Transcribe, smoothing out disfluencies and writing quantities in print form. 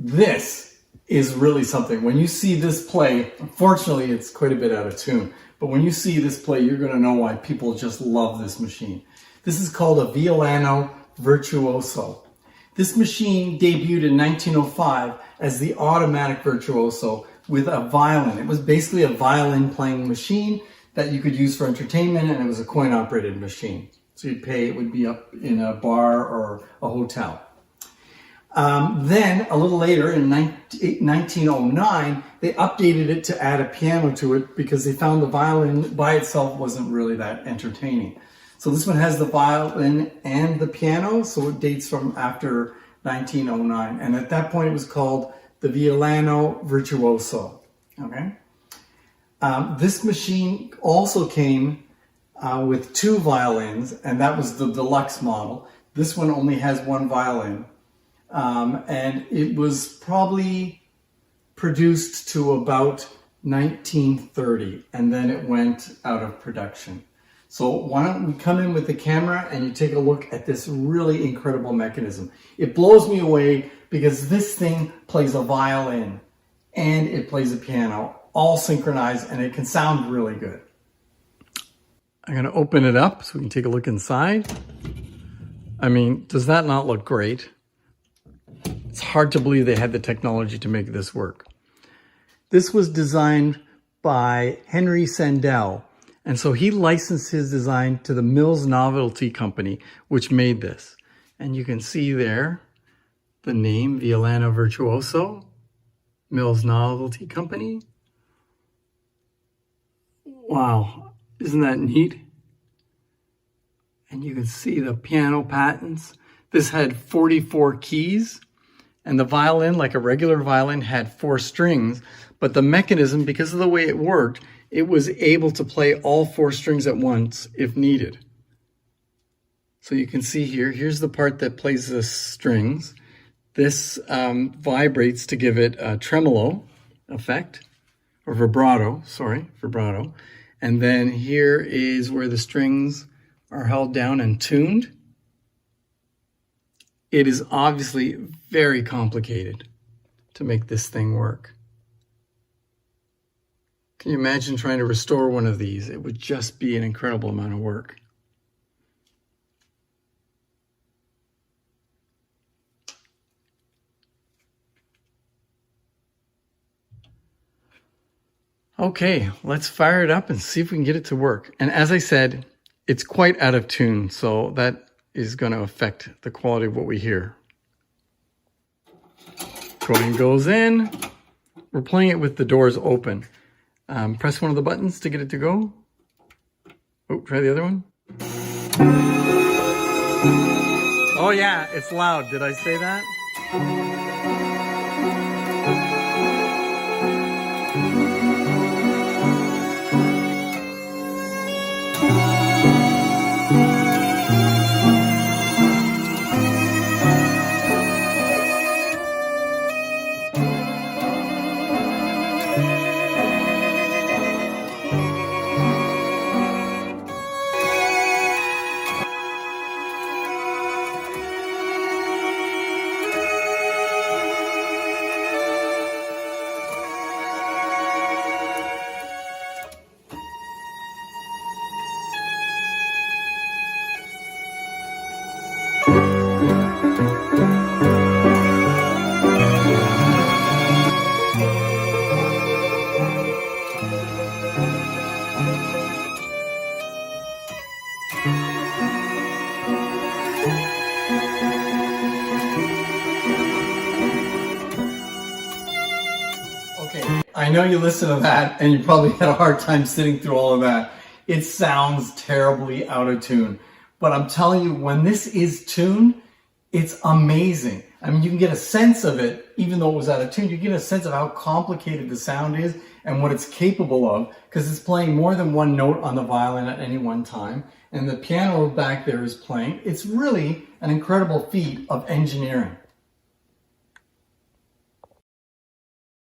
This is really something. When you see this play, unfortunately it's quite a bit out of tune, but when you see this play, you're going to know why people just love this machine. This is called a Violano Virtuoso. This machine debuted in 1905 as the automatic Virtuoso with a violin. It was basically a violin playing machine that you could use for entertainment, and it was a coin-operated machine. So you'd pay, it would be up in a bar or a hotel. Then, a little later, in 1909, they updated it to add a piano to it because they found the violin by itself wasn't really that entertaining. So this one has the violin and the piano, so it dates from after 1909. And at that point, it was called the Violano Virtuoso. Okay. This machine also came with two violins, and that was the deluxe model. This one only has one violin. And it was probably produced to about 1930, and then it went out of production. So why don't we come in with the camera and you take a look at this really incredible mechanism. It blows me away because this thing plays a violin and it plays a piano, all synchronized, and it can sound really good. I'm going to open it up so we can take a look inside. I mean, does that not look great? It's hard to believe they had the technology to make this work. This was designed by Henry Sandell, and so he licensed his design to the Mills Novelty Company, which made this. And you can see there the name, Violano Virtuoso, Mills Novelty Company. Wow, isn't that neat? And you can see the piano patents. This had 44 keys. And the violin, like a regular violin, had 4 strings, but the mechanism, because of the way it worked, it was able to play all 4 strings at once if needed. So you can see here, here's the part that plays the strings. This vibrates to give it a tremolo effect, or vibrato, vibrato. And then here is where the strings are held down and tuned. It is obviously very complicated to make this thing work. Can you imagine trying to restore one of these? It would just be an incredible amount of work. Okay, let's fire it up and see if we can get it to work. And as I said, it's quite out of tune, so that is going to affect the quality of what we hear. Coin goes in. We're playing it with the doors open. Press one of the buttons to get it to go. Oh, try the other one. Oh yeah, it's loud. Did I say that? I know you listen to that and you probably had a hard time sitting through all of that. It sounds terribly out of tune. But I'm telling you, when this is tuned, it's amazing. I mean, you can get a sense of it, even though it was out of tune, you get a sense of how complicated the sound is and what it's capable of, because it's playing more than one note on the violin at any one time. And the piano back there is playing. It's really an incredible feat of engineering.